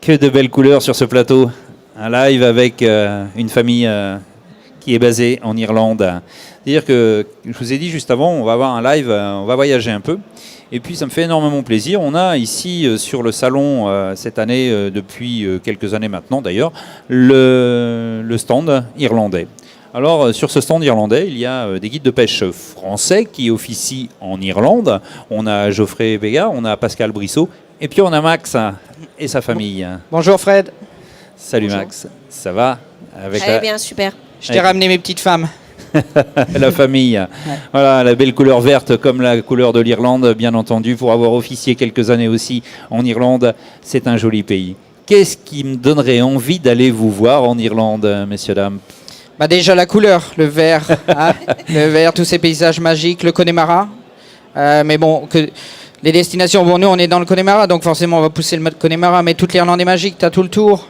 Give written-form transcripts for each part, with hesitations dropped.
Que de belles couleurs sur ce plateau. Un live avec une famille qui est basée en Irlande. C'est-à-dire que, je vous ai dit juste avant, on va avoir un live, on va voyager un peu. Et puis ça me fait énormément plaisir. On a ici sur le salon, cette année, depuis quelques années maintenant d'ailleurs, le stand irlandais. Alors sur ce stand irlandais, il y a des guides de pêche français qui officient en Irlande. On a Geoffrey Bégard, on a Pascal Brissot, et puis on a Max et sa famille. Bonjour Fred. Salut Bonjour. Max, ça va avec Très bien, super. Je t'ai ramené mes petites femmes. la famille. Ouais. Voilà, la belle couleur verte comme la couleur de l'Irlande, bien entendu, pour avoir officié quelques années aussi en Irlande. C'est un joli pays. Qu'est-ce qui me donnerait envie d'aller vous voir en Irlande, messieurs, dames? Bah déjà la couleur, le vert, hein, le vert, tous ces paysages magiques, le Connemara. Mais bon, les destinations, bon nous on est dans le Connemara, donc forcément on va pousser le Connemara, mais toute l'Irlande est magique, tu as tout le tour.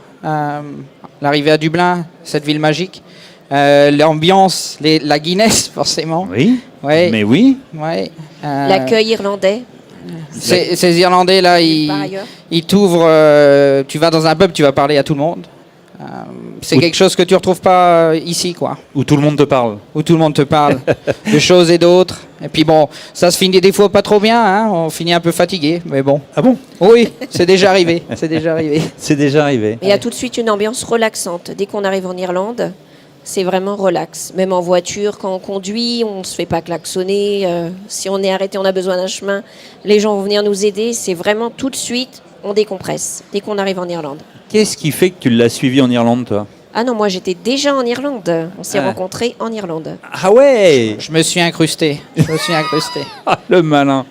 L'arrivée à Dublin, cette ville magique. L'ambiance, la Guinness forcément. Oui, ouais. Mais oui. Ouais. L'accueil irlandais. Ces Irlandais là, ils t'ouvrent, tu vas dans un pub, tu vas parler à tout le monde. C'est quelque chose que tu retrouves pas ici, quoi. Où tout le monde te parle. Où tout le monde te parle de choses et d'autres. Et puis bon, ça se finit des fois pas trop bien, hein. On finit un peu fatigué, mais bon. Ah bon? Oui, c'est déjà arrivé. C'est déjà arrivé. C'est déjà arrivé. Il y a tout de suite une ambiance relaxante. Dès qu'on arrive en Irlande, c'est vraiment relax. Même en voiture, quand on conduit, on ne se fait pas klaxonner. Si on est arrêté, on a besoin d'un chemin, les gens vont venir nous aider. C'est vraiment tout de suite, on décompresse dès qu'on arrive en Irlande. Qu'est-ce qui fait que tu l'as suivi en Irlande, toi? Ah non, moi j'étais déjà en Irlande. On s'est rencontrés en Irlande. Ah ouais. Je me suis incrusté. Ah, le malin.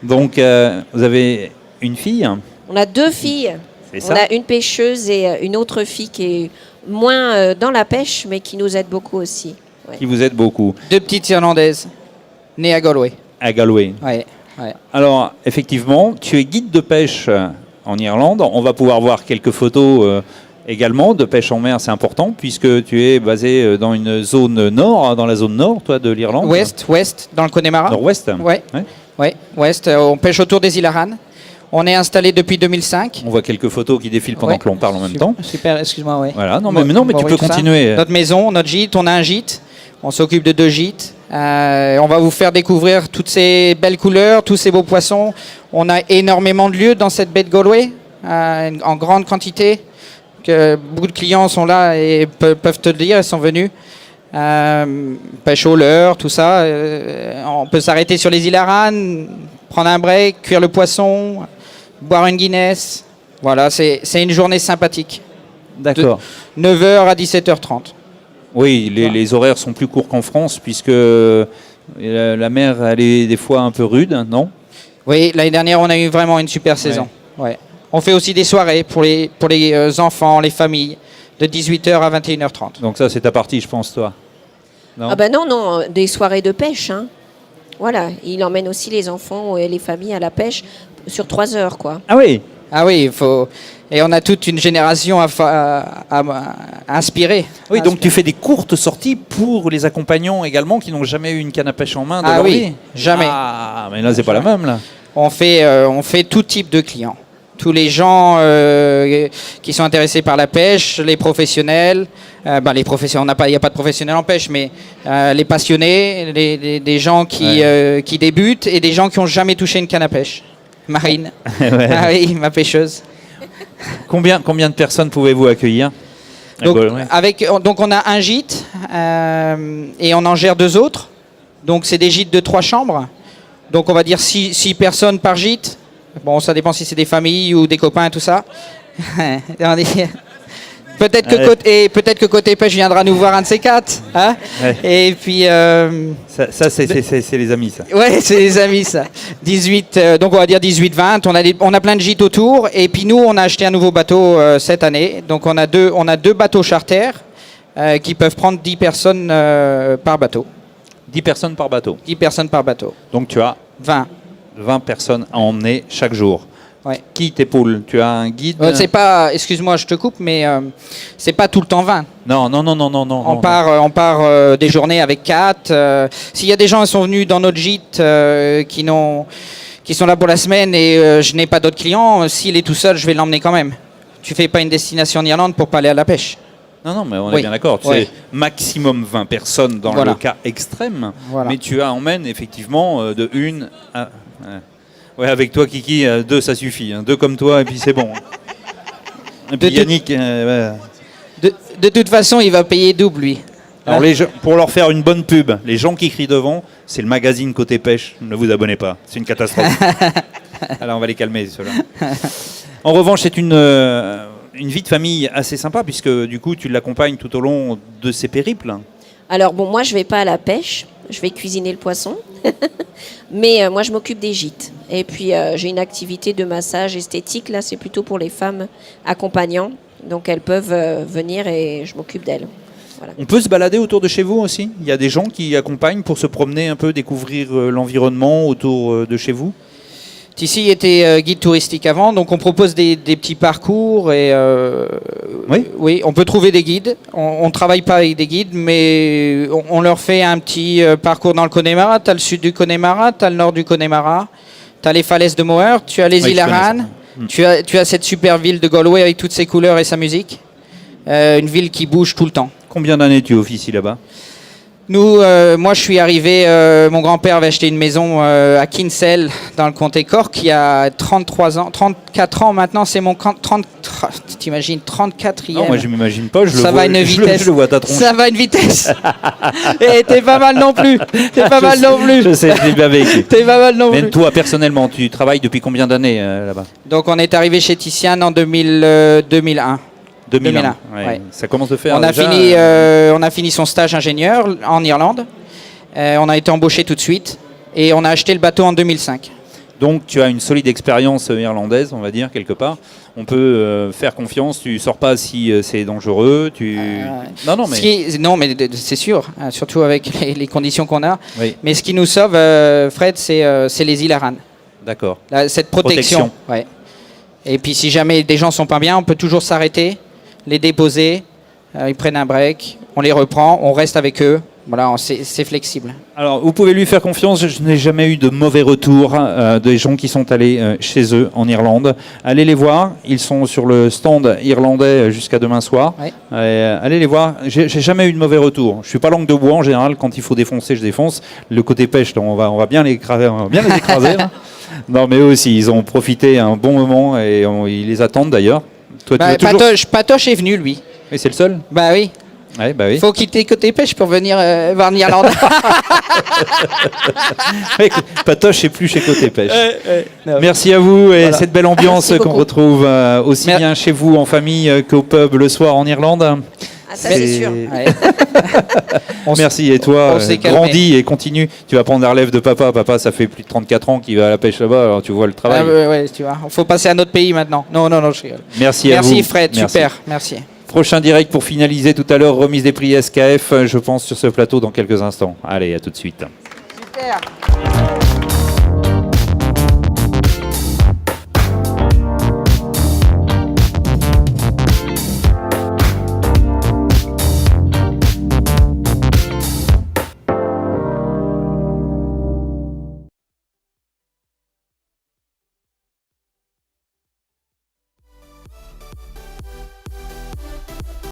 Donc, vous avez une fille? On a deux filles. C'est ça? On a une pêcheuse et une autre fille qui est moins dans la pêche, mais qui nous aide beaucoup aussi. Ouais. Qui vous aide beaucoup. Deux petites Irlandaises, nées à Galway. À Galway. Ouais. Alors, effectivement, tu es guide de pêche en Irlande. On va pouvoir voir quelques photos également de pêche en mer, c'est important, puisque tu es basé dans une zone nord, dans la zone nord, toi, de l'Irlande. Ouest, dans le Connemara. Nord-ouest. Ouais, ouest. On pêche autour des îles Aran. On est installé depuis 2005. On voit quelques photos qui défilent pendant que l'on parle en même temps. Super, excuse-moi, ouais. Voilà, non, mais tu peux continuer. Notre maison, notre gîte, on a un gîte. On s'occupe de 2 gîtes. On va vous faire découvrir toutes ces belles couleurs, tous ces beaux poissons. On a énormément de lieux dans cette baie de Galway, en grande quantité. Beaucoup de clients sont là et peuvent te le dire, ils sont venus. Pêche au leurre, tout ça. On peut s'arrêter sur les îles Aran, prendre un break, cuire le poisson, boire une Guinness. Voilà, c'est une journée sympathique. D'accord. De 9h à 17h30. Oui, les horaires sont plus courts qu'en France, puisque la mer, elle est des fois un peu rude, non? Oui, l'année dernière, on a eu vraiment une super saison. Ouais. On fait aussi des soirées pour les enfants, les familles, de 18h à 21h30. Donc ça, c'est ta partie, je pense, toi. Non? Ah ben non, des soirées de pêche. Hein. Voilà, il emmène aussi les enfants et les familles à la pêche sur 3 heures, quoi. Ah oui. Ah oui, il faut. Et on a toute une génération à inspirer. Oui, donc tu fais des courtes sorties pour les accompagnants également qui n'ont jamais eu une canne à pêche en main de leur vie. Jamais. Ah, mais là, c'est pas la même, là. On fait tout type de clients. Tous les gens qui sont intéressés par la pêche, les professionnels, les professionnels, il n'y a pas de professionnels en pêche, mais les passionnés, des gens qui débutent et des gens qui n'ont jamais touché une canne à pêche. Marine, ah oui, ma pêcheuse. Combien de personnes pouvez-vous accueillir? Donc on a un gîte et on en gère 2 autres. Donc c'est des gîtes de 3 chambres. Donc on va dire 6 personnes par gîte. Bon, ça dépend si c'est des familles ou des copains et tout ça. Peut-être que côté pêche viendra nous voir un de ces 4. Hein, et puis ça c'est les amis, ça. Ouais, c'est les amis, ça. 18, donc on va dire 18-20. On a plein de gîtes autour. Et puis nous, on a acheté un nouveau bateau cette année. Donc on a deux bateaux charter qui peuvent prendre 10 personnes par bateau. 10 personnes par bateau. 10 personnes par bateau. Donc tu as 20 personnes à emmener chaque jour. Ouais. Qui t'épaule? Tu as un guide? C'est pas, excuse-moi, je te coupe, mais c'est pas tout le temps 20. Non. On part des journées avec 4. S'il y a des gens qui sont venus dans notre gîte qui sont là pour la semaine et je n'ai pas d'autres clients, s'il est tout seul, je vais l'emmener quand même. tu fais pas une destination en Irlande pour pas aller à la pêche. Non, mais on est Oui. bien d'accord. Oui. C'est maximum 20 personnes dans Voilà. le cas extrême. Voilà. Mais tu emmènes effectivement de une à... Ouais, avec toi, Kiki, 2, ça suffit. 2 comme toi, et puis c'est bon. Et puis De- Yannick, De toute façon, il va payer double, lui. alors pour leur faire une bonne pub, les gens qui crient devant, c'est le magazine Côté Pêche. Ne vous abonnez pas, c'est une catastrophe. Alors on va les calmer, ceux-là. En revanche, c'est une vie de famille assez sympa, puisque du coup, tu l'accompagnes tout au long de ses périples. Alors bon, moi je vais pas à la pêche, je vais cuisiner le poisson, mais moi je m'occupe des gîtes. Et puis j'ai une activité de massage esthétique, là c'est plutôt pour les femmes accompagnants, donc elles peuvent venir et je m'occupe d'elles. Voilà. On peut se balader autour de chez vous aussi? Il y a des gens qui accompagnent pour se promener un peu, découvrir l'environnement autour de chez vous? Ici était guide touristique avant, donc on propose des petits parcours et oui, on peut trouver des guides. On ne travaille pas avec des guides, mais on leur fait un petit parcours dans le Connemara. Tu as le sud du Connemara, tu as le nord du Connemara, tu as les falaises de Moher, tu as les Oui, îles je connais Aran, ça. tu as cette super ville de Galway avec toutes ses couleurs et sa musique. Une ville qui bouge tout le temps. Combien d'années tu officies là-bas? Nous, moi je suis arrivé, mon grand-père avait acheté une maison à Kinsale dans le comté Cork il y a 34 ans maintenant, c'est mon 34e. Non, moi je m'imagine pas, Ça va une vitesse. je le vois ta tronche. Ça va une vitesse. Et t'es pas mal non plus. T'es pas mal non plus. Je sais, je l'ai bien vécu. T'es pas mal non Mais plus. toi, personnellement, tu travailles depuis combien d'années là-bas? Donc on est arrivé chez Tiziane en 2001. 2001. Ouais. ouais. Ça commence de faire On a, déjà, fini, on a fini son stage ingénieur en Irlande. On a été embauché tout de suite. Et on a acheté le bateau en 2005. Donc tu as une solide expérience irlandaise, on va dire, quelque part. On peut faire confiance, tu sors pas si c'est dangereux. Non, mais... Non, mais c'est sûr, hein, surtout avec les conditions qu'on a. Oui, Mais ce qui nous sauve, Fred, c'est les îles Aran. d'accord. Cette protection. Ouais. Et puis si jamais des gens sont pas bien, on peut toujours s'arrêter, les déposer, ils prennent un break, on les reprend, on reste avec eux. Voilà, c'est flexible. Alors, vous pouvez lui faire confiance. Je n'ai jamais eu de mauvais retours des gens qui sont allés chez eux en Irlande. Allez les voir. Ils sont sur le stand irlandais jusqu'à demain soir. Ouais. Allez les voir. J'ai jamais eu de mauvais retours. Je suis pas langue de bois en général. Quand il faut défoncer, je défonce. Le côté pêche, là, on va bien les écraser. On va bien les écraser. Là. Non, mais eux aussi, ils ont profité un bon moment et ils les attendent d'ailleurs. Toi, tu veux toujours... Patoche est venu, lui. Et c'est le seul. Bah oui. Ouais, bah oui. Faut quitter côté pêche pour venir voir l'Irlande. Patoche c'est plus chez Côté Pêche. Merci à vous et Voilà. cette belle ambiance Merci qu'on beaucoup. retrouve aussi bien chez vous en famille qu'au pub le soir en Irlande. Ah, ça c'est sûr. Ouais. Merci et toi, on s'est calmé. grandis et continue. Tu vas prendre la relève de papa. Papa, ça fait plus de 34 ans qu'il va à la pêche là-bas, alors tu vois le travail. Ouais, tu vois. Faut passer à notre pays maintenant. Non, je rigole. Merci à vous. Merci Fred, Merci. super. Merci. Prochain direct pour finaliser tout à l'heure, remise des prix SKF, je pense, sur ce plateau dans quelques instants. Allez, à tout de suite. Super.